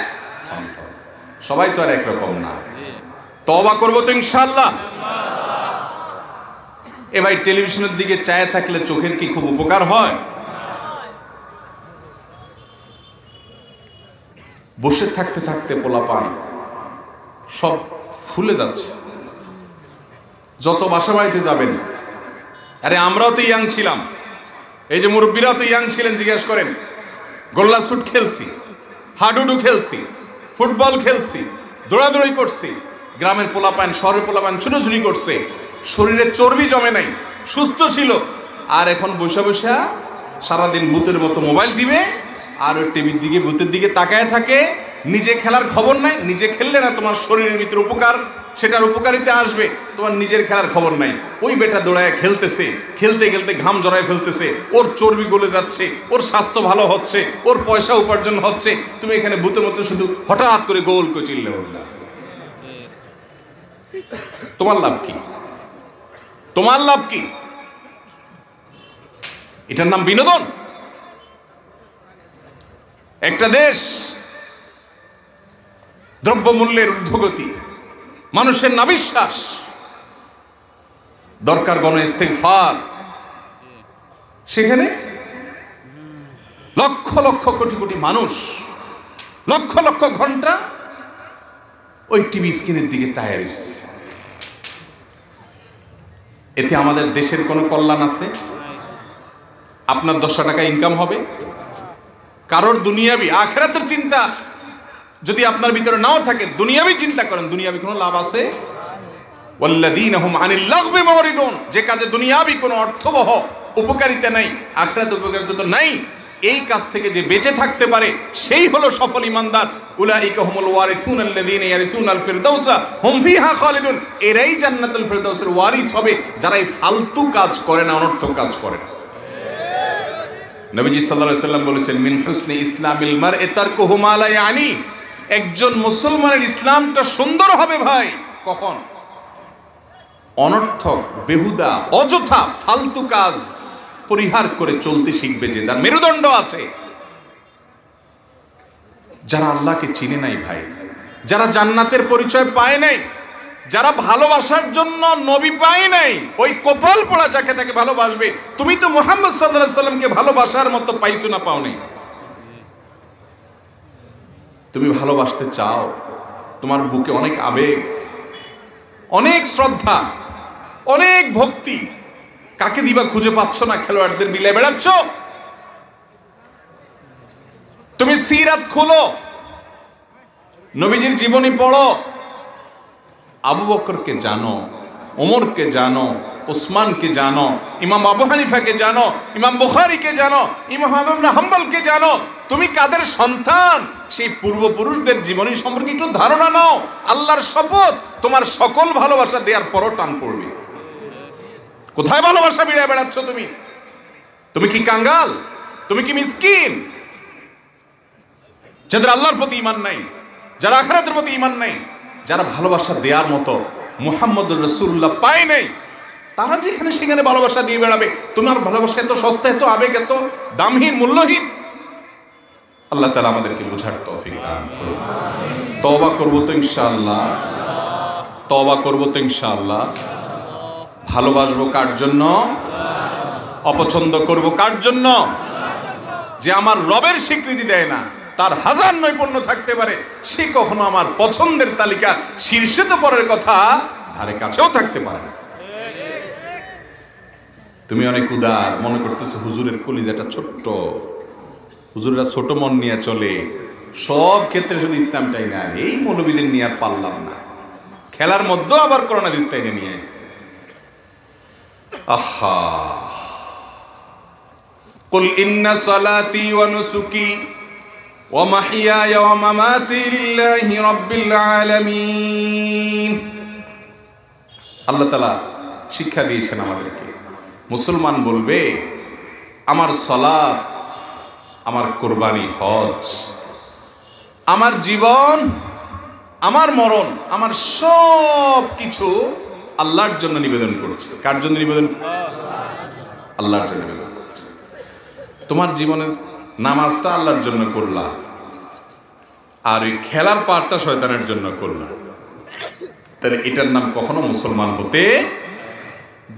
সবাই তো আর একরকম না। তওবা করবো তো ইনশাআল্লাহ। এ ভাই, টেলিভিশনের দিকে চায় থাকলে চোখের কি খুব উপকার হয়? বসে থাকতে থাকতে পোলাপান সব ফুলে যাচ্ছে। যত বাসা বাড়িতে যাবেন, আরে আমরাও তো ইয়াং ছিলাম, এই যে মুরব্বীরাও তো ইয়াং ছিলেন, জিজ্ঞেস করেন। গোল্লা শুট খেলছি, হাডুডু খেলছি, ফুটবল খেলছি, দৌড়াদৌড়ি করছি। গ্রামের পোলাপান, শহরের পোলাপান ছুটোছুটি করছে, শরীরে চর্বি জমে নাই, সুস্থ ছিল। আর এখন বসে বসে সারাদিন ভূতের মতো মোবাইল টিপে আর ওই টিভির দিকে, ভূতের দিকে তাকায় থাকে। নিজে খেলার খবর নাই, নিজে খেললে না তোমার শরীরের ভিতরে উপকার, সেটার উপকারিতা আসবে, তোমার নিজের খেলার খবর নাই। ওই বেটা দৌড়ায় খেলতেছে, খেলতে খেলতে ঘাম জড়ায় ফেলতেছে, ওর চর্বি গলে যাচ্ছে, ওর স্বাস্থ্য ভালো হচ্ছে, ওর পয়সা উপার্জন হচ্ছে, তুমি এখানে ভূতের মতো শুধু হঠাৎ করে গোল করে চিল্লে উঠলা। তোমার লাভ কি? তোমার লাভ কি? এটার নাম বিনোদন? একটা দেশ দ্রব্যমূল্যের ঊর্ধ্বগতি, মানুষের নাবিশ্বাস, দরকার গণ ইস্তেগফার, সেখানে লক্ষ লক্ষ কোটি কোটি মানুষ লক্ষ লক্ষ ঘন্টা ওই টিভি স্ক্রিনের দিকে তাকিয়ে রয়েছে। এতে আমাদের দেশের কোনো কল্যাণ আছে? আপনার 10 টাকা ইনকাম হবে? কারোর দুনিয়াবি আখিরাতের চিন্তা যদি আপনার ভিতরে নাও থাকে, দুনিয়াবি চিন্তা করেন, দুনিয়াবি কোনো লাভ আছে? ওয়াল্লাযীনা হুম আনিল লাগবি মুরিদুন, যে কাজে দুনিয়াবি কোনো অর্থবহ উপকারিতা নাই, আখিরাত উপকারিতা তো নাই, এই কাজ থেকে যে বেঁচে থাকতে পারে সেই হলো সফল ঈমানদার। উলাইকা হুমুল ওয়ারিসুন আল্লাযীনা ইয়ারিসুনাল ফিরদাউসা হুম ফিহা খালিদুন, এরাই জান্নাতুল ফিরদাউসের ওয়ারিস হবে যারা এই ফালতু কাজ করে না, অনর্থক কাজ করে না। নবীজি সাল্লাল্লাহু আলাইহি সাল্লাম বলেছেন, মিন হুসনি ইসলামিল মারই তারকুহু মা লা ইয়ানি, একজন মুসলমানের ইসলামটা সুন্দর হবে ভাই কখন? অনর্থক, বেহুদা, অযথা ফালতু কাজ পরিহার করে চলতে শিখবে, যে তার মেরুদণ্ড আছে। যারা আল্লাহকে চিনে নাই ভাই, যারা জান্নাতের পরিচয় পায় নাই, যারা ভালোবাসার জন্য নবী পায় নাই, ওই কপাল পোড়া যাকে তাকে ভালোবাসবে। তুমি তো মুহাম্মদ সাল্লাল্লাহু আলাইহি সাল্লামকে ভালোবাসার মতো পাইছো না, পাও নাই। তুমি ভালোবাসতে চাও, তোমার বুকে অনেক আবেগ, অনেক শ্রদ্ধা, অনেক ভক্তি, কাকে দিবা খুঁজে পাচ্ছ না, খেলোয়াড়দের বিলে বেড়াচ্ছ। তুমি সিরাত খোলো, নবীজির জীবনী পড়ো, আবু বকরকে জানো, ওমরকে জানো, ওসমানকে জানো, ইমাম আবু হানিফাকে জানো, ইমাম বুখারীকে জানো, ইমাম আহমদ ইবনে হাম্বলকে জানো। তুমি কাদের সন্তান সেই পূর্বপুরুষদের জীবনী সম্পর্কে একটু ধারণা নাও। আল্লাহর শপথ, তোমার সকল ভালোবাসা দেওয়ার পরও টান পড়বে। কোথায় ভালোবাসা বিড়ায় বেড়াচ্ছ তুমি? তুমি কি কাঙ্গাল? তুমি কি মিসকিন? যাদের আল্লাহর প্রতি ঈমান নাই, যারা আখিরাতের প্রতি ঈমান নাই, যারা ভালোবাসা দেওয়ার মতো মুহাম্মদুর রাসূলুল্লাহ পায় নাই, তারা যেখানে সেখানে ভালোবাসা দিয়ে বেড়াবে। তোমার ভালোবাসা এত সস্তা, এত আবেগ, এত দামহীন, মূল্যহীন। আল্লাহ তাআলা আমাদেরকে বোঝার তৌফিক দান করুন। তওবা করব তো ইনশাআল্লাহ, তওবা করব তো ইনশাআল্লাহ। ভালোবাসবো কার জন্য? অপছন্দ করব কার জন্য? যে আমার রবের স্বীকৃতি দেয় না, তার হাজার নৈপুণ্য থাকতে পারে, সে কখনো আমার পছন্দের তালিকা শীর্ষে তো পরের কথা ধারে কাছেও থাকতে পারে না। তুমি অনেক উদার, মনে করতেছো হুজুরের কলিজাটা ছোট্ট, হুজুররা ছোট মন নিয়ে চলে, সব ক্ষেত্রে শুধু ইসলামটাই না, এই মৌলবীদের নিয়ে আর পারলাম না, খেলার মধ্যেও আবার করোনা দিসটাইনে নিয়ে আসছে। আহা, কুল ইন্না সালাতি ওয়া নুসুকি ওয়া মাহইয়ায়া ওয়া মামাতি লিল্লাহি রাব্বিল আলামিন। আল্লাহ তাআলা শিক্ষা দিয়েছেন আমাদেরকে। মুসলমান বলবে, আমার সালাত, আমার কোরবানি, হজ, আমার জীবন, আমার মরণ, আমার সব কিছু আল্লাহর জন্য নিবেদন করছে। কার জন্য নিবেদন? আল্লাহর জন্য নিবেদন করছে। তোমার জীবনের নামাজটা আল্লাহর জন্য করলা, আর ওই খেলার পার্টটা শয়তানের জন্য করলা, তাহলে এটার নাম কখনো মুসলমান হতে।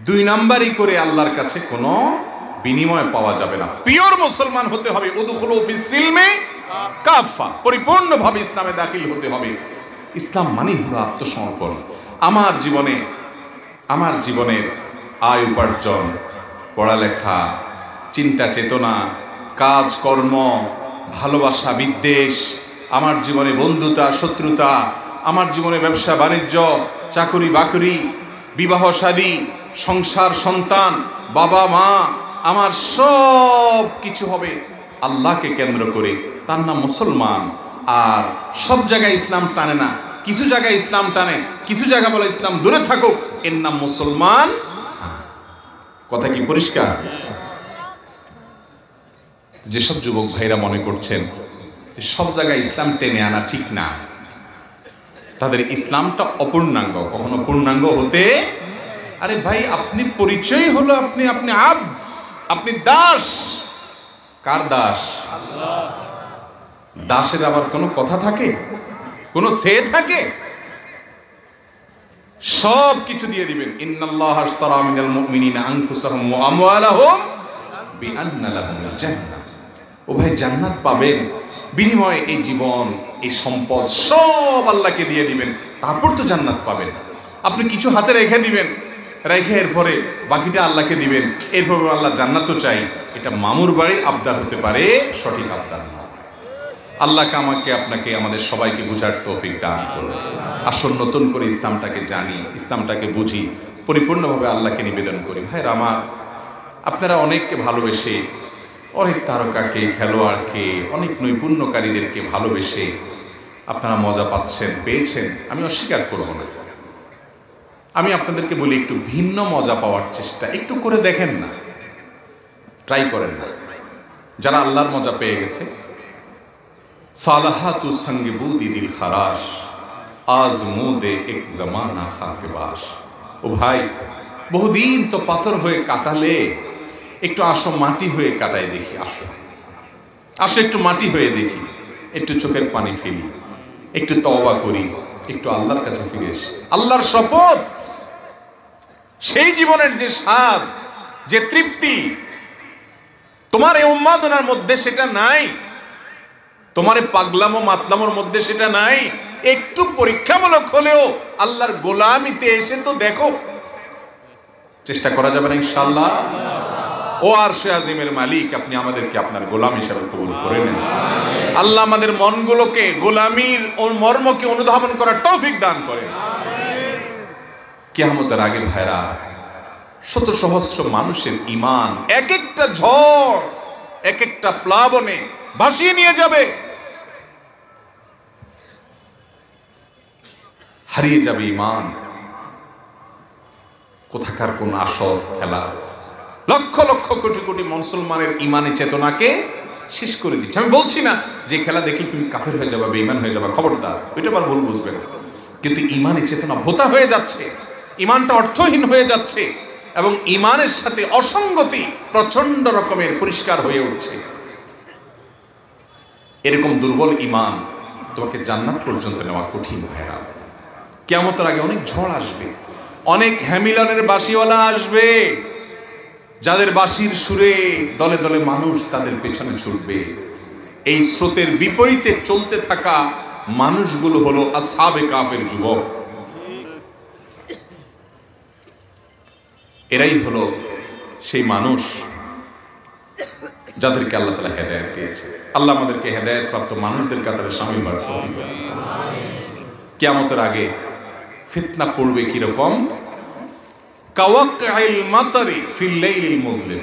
2 নাম্বারই করে আল্লাহর কাছে কোনো বিনিময় পাওয়া যাবে না। পিওর মুসলমান হতে হবে। উদখুলু ফিস সিলমি কাফা, পরিপূর্ণভাবে ইসলামে দাখিল হতে হবে। ইসলাম মানে হলো আত্মসমর্পণ। আমার জীবনের আয় উপার্জন, পড়ালেখা, চিন্তা চেতনা, কাজ কর্ম, ভালোবাসা বিদ্বেষ, আমার জীবনে বন্ধুতা শত্রুতা, আমার জীবনে ব্যবসা বাণিজ্য, চাকরি বাকরি, বিবাহ শাদী, সংসার, সন্তান, বাবা মা, আমার সব কিছু হবে আল্লাহকে কেন্দ্র করে। তার নাম মুসলমান। আর সব জায়গায় ইসলাম টানে না, কিছু জায়গায় ইসলাম টানে, কিছু জায়গা বলে ইসলাম দূরে থাকুক, এর নাম মুসলমান। কথা কি পরিষ্কার? যেসব যুবক ভাইরা মনে করছেন যে সব জায়গায় ইসলাম টেনে আনা ঠিক না, তাদের ইসলামটা অপূর্ণাঙ্গ, কখনো পূর্ণাঙ্গ হতে। আরে ভাই, আপনি পরিচয় হলো আপনি আব্দ, আপনি দাস। কার দাস? দাসের আবার কোনো কথা থাকে, কোনো সে থাকে? সব কিছু দিয়ে দিবেন। ইন্নাল্লাহা আশতারা মিনাল মুমিনিনা আনফুসাহুম ওয়া আমওয়ালাহুম বিআন্না লাহুমুল জান্নাহ। ও ভাই, জান্নাত পাবেন, বিনিময়ে এই জীবন, এই সম্পদ সব আল্লাহকে দিয়ে দিবেন, তারপর তো জান্নাত পাবেন। আপনি কিছু হাতে রেখে দিবেন, রেখে এরপরে বাকিটা আল্লাহকে দিবেন, এরপর আল্লাহ জান্নাতও চাই, এটা মামুর বাড়ির আবদার হতে পারে, সঠিক আবদার না। আল্লাহকে আমাকে আপনাকে আমাদের সবাইকে বুঝার তৌফিক দান করুন। আসল নতুন করে ইসলামটাকে জানি, ইসলামটাকে বুঝি, পরিপূর্ণভাবে আল্লাহকে নিবেদন করি। ভাইরা আমার, আপনারা অনেককে ভালোবেসে, অনেক তারকাকে, খেলোয়াড়কে, অনেক নৈপুণ্যকারীদেরকে ভালোবেসে আপনারা মজা পাচ্ছেন, পেয়েছেন, আমি অস্বীকার করব না। আমি আপনাদেরকে বলি, একটু ভিন্ন মজা পাওয়ার চেষ্টা একটু করে দেখেন না, ট্রাই করেন না। যারা আল্লাহর মজা পেয়ে গেছে, সালাহাতু সঙ্গে বুদি দিল খারাস, আজ মুদে এক জমানা খাকে বাস। ও ভাই, বহুদিন তো পাথর হয়ে কাটালে, একটু আসো মাটি হয়ে কাটাই দেখি। আসো আসো, একটু মাটি হয়ে দেখি, একটু চোখের পানি ফেলি, একটু তওবা করি, একটু আল্লাহর কাছে ফিরে এসে। আল্লাহর শপথ, সেই জীবনের যে স্বাদ, যে তৃপ্তি, তোমার এই উন্মাদনার মধ্যে সেটা নাই, তোমার এই পাগলামো মাতলামোর মধ্যে সেটা নাই। একটু পরীক্ষামূলক হলেও আল্লাহর গোলামিতে এসে তো দেখো। চেষ্টা করা যাবে না ইনশাআল্লাহ? ও আরশে আজিমের মালিক, আপনি আমাদেরকে আপনার গোলাম হিসাবে কবুল করে নেন। আল্লাহ আমাদের মনগুলোকে গোলামির ও মর্মকে অনুধাবন করার তৌফিক দান করেন। কিয়ামতের আগে ভাইরা, শত সহস্র মানুষের ঈমান এক একটা ঝড়, এক একটা প্লাবনে ভাসিয়ে নিয়ে যাবে, হারিয়ে যাবে ঈমান। কোথাকার কোন আসর খেলা, লক্ষ লক্ষ কোটি কোটি মুসলমানের ঈমানের চেতনাকে শেষ করে দিচ্ছে। আমি বলছি না যে খেলা দেখলে তুমি কাফের হয়ে যাবে, বেঈমান হয়ে যাবে, খবরদার, ওইটা আবার ভুল বুঝবে না। কিন্তু ঈমানের চেতনা ভোতা হয়ে যাচ্ছে, ঈমানটা অর্থহীন হয়ে যাচ্ছে, এবং ঈমানের সাথে অসঙ্গতি প্রচন্ড রকমের পরিষ্কার হয়ে উঠছে। এরকম দুর্বল ঈমান তোমাকে জান্নাত পর্যন্ত নেওয়া কঠিন। ভাইরা, কিয়ামতের আগে অনেক ঝড় আসবে, অনেক হ্যামিলনের বাঁশিওয়ালা আসবে, যাদের বাঁশির সুরে দলে দলে মানুষ তাদের পেছনে ছুটবে। এই স্রোতের বিপরীতে চলতে থাকা মানুষগুলো হলো আসহাবে কাফের যুবক। এরাই হলো সেই মানুষ যাদেরকে আল্লাহ তাআলা হেদায়েত দিয়েছে। আল্লাহ আমাদেরকে হেদায়েত প্রাপ্ত মানুষদের কাতারে শামিল হওয়ার তৌফিক দান করুন। কিয়ামতের আগে ফিতনা পড়বে কিরকম? কাওয়াক্কাইল মাতারি ফিল লাইলিল মুযলিম,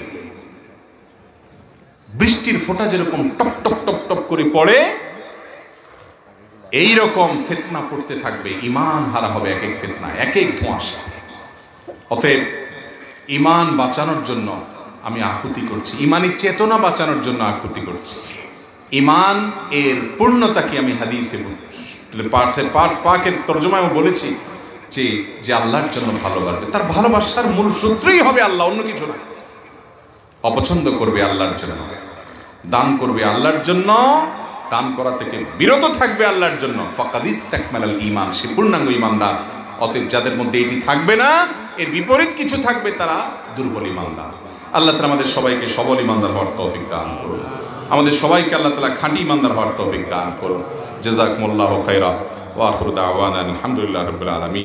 বৃষ্টির ফোঁটা যেরকম টপ টপ টপ টপ করে পড়ে, এই রকম ফিতনা পড়তে থাকবে। ঈমান হারা হবে এক এক ফিতনা, এক এক ধোঁয়াশা। অতএব ঈমান বাঁচানোর জন্য আমি আকুতি করছি, ঈমানি চেতনা বাঁচানোর জন্য আকুতি করছি। ঈমান এর পূর্ণতাকে আমি হাদিসে পাকের তরজমায় বলেছি যে যে আল্লাহর জন্য ভালোবাসবে, তার ভালোবাসার মূল সূত্রই হবে আল্লাহ, অন্য কিছু না। অপছন্দ করবে আল্লাহর জন্য, দান করবে আল্লাহর জন্য, দান করা থেকে বিরত থাকবে আল্লাহর জন্য, ফাকাদ ইসতাকমালাল ঈমান, সে পূর্ণাঙ্গ ঈমানদার। অতএব যাদের মধ্যে এটি থাকবে না, এর বিপরীত কিছু থাকবে, তারা দুর্বল ঈমানদার। আল্লাহ তাআলা আমাদের সবাইকে সবল ঈমানদার হওয়ার তৌফিক দান করুন। আমাদের সবাইকে আল্লাহ তাআলা খাঁটি ঈমানদার হওয়ার তৌফিক দান করুন। জাযাকুমুল্লাহু খাইরা ওয়া আখিরু দাওয়ানা আলহামদুলিল্লাহি রাব্বিল আলামিন।